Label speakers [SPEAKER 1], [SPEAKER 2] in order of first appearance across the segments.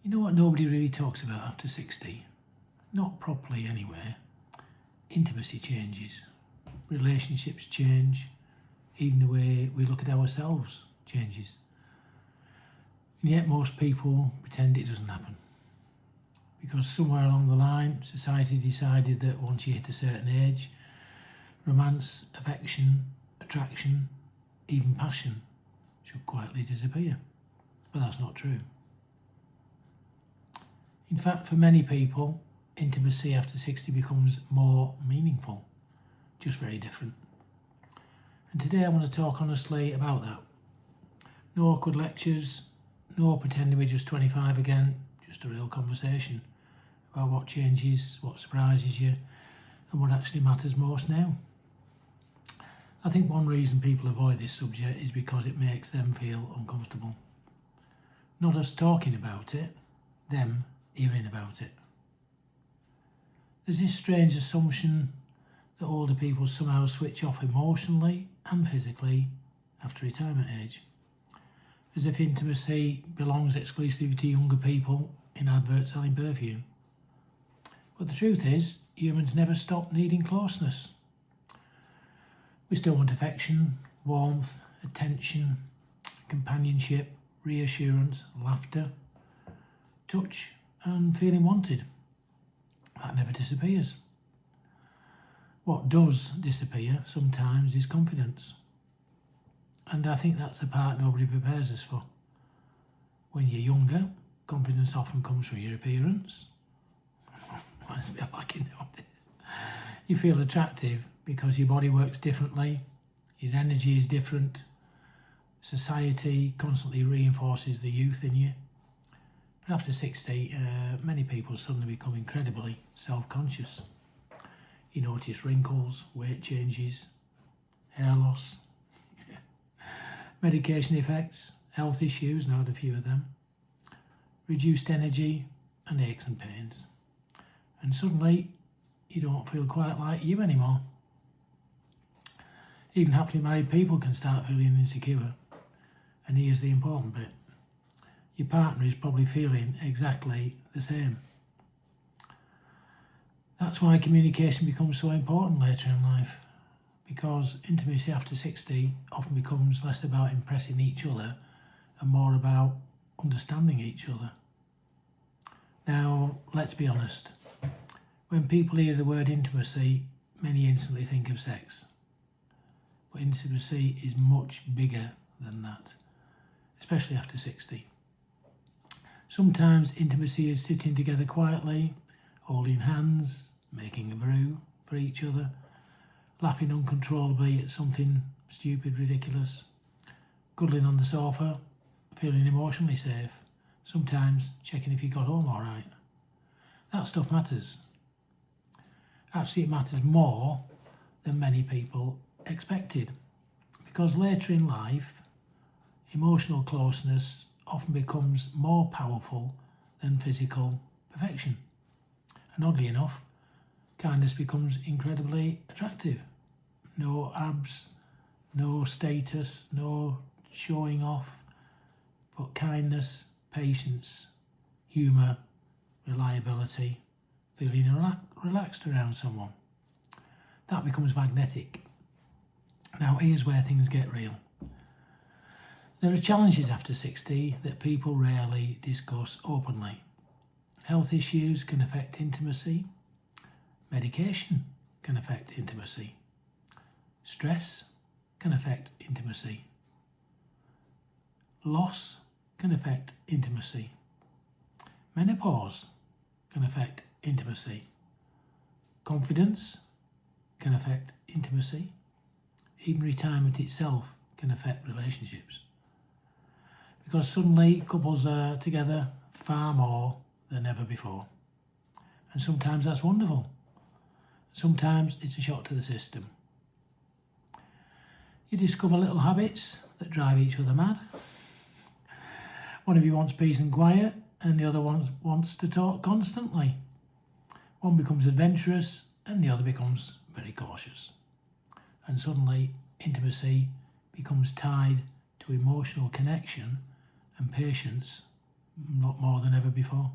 [SPEAKER 1] You know what nobody really talks about after 60? Not properly anyway. Intimacy changes. Relationships change. Even the way we look at ourselves changes. And yet most people pretend it doesn't happen. Because somewhere along the line, society decided that once you hit a certain age, romance, affection, attraction, even passion should quietly disappear. But that's not true. In fact, for many people, intimacy after 60 becomes more meaningful, just very different. And today I want to talk honestly about that. No awkward lectures, no pretending we're just 25 again, just a real conversation about what changes, what surprises you, and what actually matters most now. I think one reason people avoid this subject is because it makes them feel uncomfortable. Not us talking about it, them hearing about it. There's this strange assumption that older people somehow switch off emotionally and physically after retirement age, as if intimacy belongs exclusively to younger people in adverts selling perfume. But the truth is, humans never stop needing closeness. We still want affection, warmth, attention, companionship, reassurance, laughter, touch, and feeling wanted. That never disappears. What does disappear sometimes is confidence. And I think that's the part nobody prepares us for. When you're younger, confidence often comes from your appearance. Reminds me of lacking nowadays. You feel attractive because your body works differently, your energy is different, society constantly reinforces the youth in you. But after 60, many people suddenly become incredibly self-conscious. You notice wrinkles, weight changes, hair loss, medication effects, health issues, now had a few of them, reduced energy and aches and pains. And suddenly you don't feel quite like you anymore. Even happily married people can start feeling insecure. And here's the important bit. Your partner is probably feeling exactly the same. That's why communication becomes so important later in life, because intimacy after 60 often becomes less about impressing each other and more about understanding each other. Now, let's be honest. When people hear the word intimacy, many instantly think of sex. But intimacy is much bigger than that, especially after 60. Sometimes intimacy is sitting together quietly, holding hands, making a brew for each other, laughing uncontrollably at something stupid, ridiculous, cuddling on the sofa, feeling emotionally safe, sometimes checking if you got home all right. That stuff matters. Actually, it matters more than many people expected, because later in life, emotional closeness often becomes more powerful than physical perfection. And oddly enough, kindness becomes incredibly attractive. No abs, no status, no showing off, but kindness, patience, humour, reliability, feeling relaxed around someone. That becomes magnetic. Now here's where things get real. There are challenges after 60 that people rarely discuss openly. Health issues can affect intimacy. Medication can affect intimacy. Stress can affect intimacy. Loss can affect intimacy. Menopause can affect intimacy. Confidence can affect intimacy. Even retirement itself can affect relationships. Because suddenly couples are together far more than ever before. And sometimes that's wonderful. Sometimes it's a shock to the system. You discover little habits that drive each other mad. One of you wants peace and quiet, and the other one wants to talk constantly. One becomes adventurous, and the other becomes very cautious. And suddenly, intimacy becomes tied to emotional connection and patience a lot more than ever before.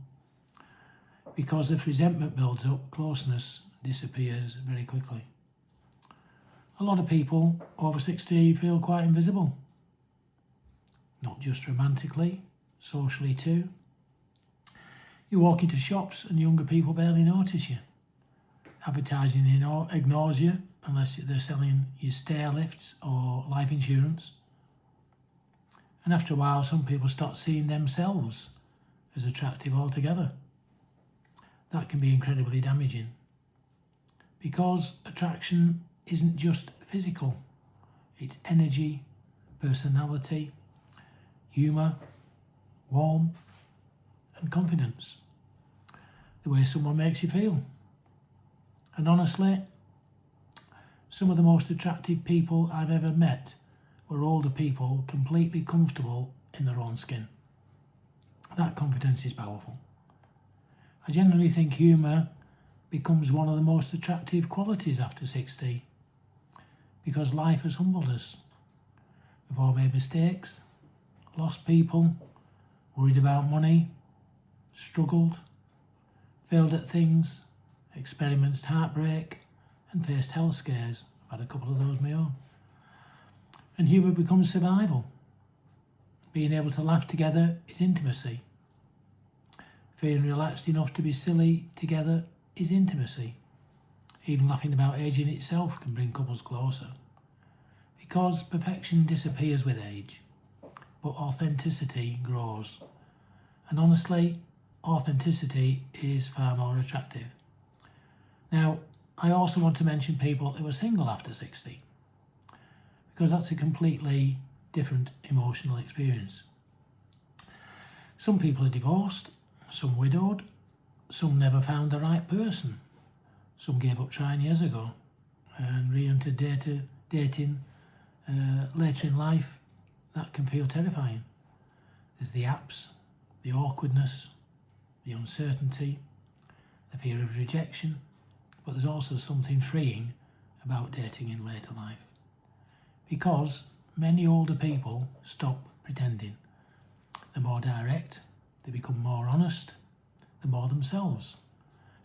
[SPEAKER 1] Because if resentment builds up, closeness disappears very quickly. A lot of people over 60 feel quite invisible. Not just romantically, socially too. You walk into shops and younger people barely notice you. Advertising ignores you unless they're selling you stair lifts or life insurance. And after a while, some people start seeing themselves as attractive altogether. That can be incredibly damaging. Because attraction isn't just physical. It's energy, personality, humour, warmth, and confidence. The way someone makes you feel. And honestly, some of the most attractive people I've ever met were older people completely comfortable in their own skin. That confidence is powerful. I generally think humour becomes one of the most attractive qualities after 60 because life has humbled us. We've all made mistakes, lost people, worried about money, struggled, failed at things, experienced heartbreak and faced health scares. I've had a couple of those my own. And humour becomes survival. Being able to laugh together is intimacy. Feeling relaxed enough to be silly together is intimacy. Even laughing about aging itself can bring couples closer. Because perfection disappears with age, but authenticity grows. And honestly, authenticity is far more attractive. Now, I also want to mention people who are single after 60, because that's a completely different emotional experience. Some people are divorced, some widowed, some never found the right person, some gave up trying years ago and re-entered dating later in life. That can feel terrifying. There's the apps, the awkwardness, the uncertainty, the fear of rejection, but there's also something freeing about dating in later life. Because many older people stop pretending. They're more direct, they become more honest, they're more themselves.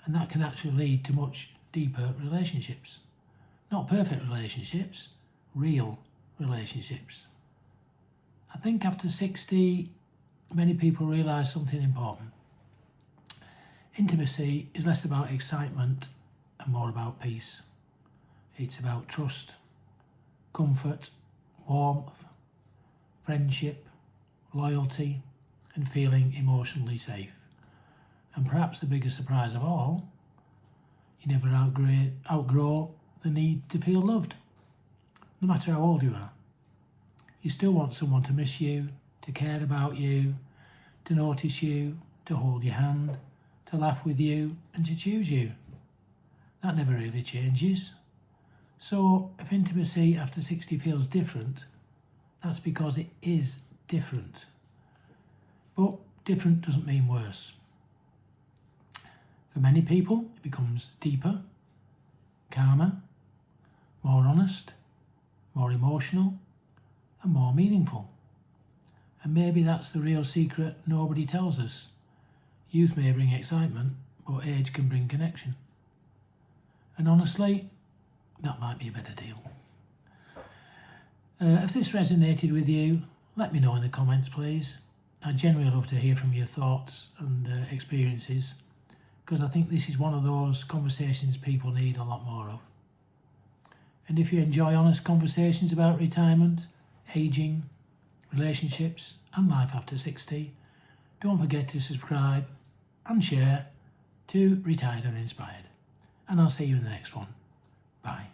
[SPEAKER 1] And that can actually lead to much deeper relationships. Not perfect relationships, real relationships. I think after 60, many people realise something important. Intimacy is less about excitement and more about peace. It's about trust, comfort, warmth, friendship, loyalty, and feeling emotionally safe. And perhaps the biggest surprise of all, you never outgrow the need to feel loved, no matter how old you are. You still want someone to miss you, to care about you, to notice you, to hold your hand, to laugh with you, and to choose you. That never really changes. So if intimacy after 60 feels different, that's because it is different. But different doesn't mean worse. For many people, it becomes deeper, calmer, more honest, more emotional, and more meaningful. And maybe that's the real secret nobody tells us. Youth may bring excitement, but age can bring connection. And honestly, that might be a better deal. If this resonated with you, let me know in the comments, please. I'd genuinely love to hear from your thoughts and experiences, because I think this is one of those conversations people need a lot more of. And if you enjoy honest conversations about retirement, ageing, relationships, and life after 60, don't forget to subscribe and share to Retired and Inspired. And I'll see you in the next one. Bye.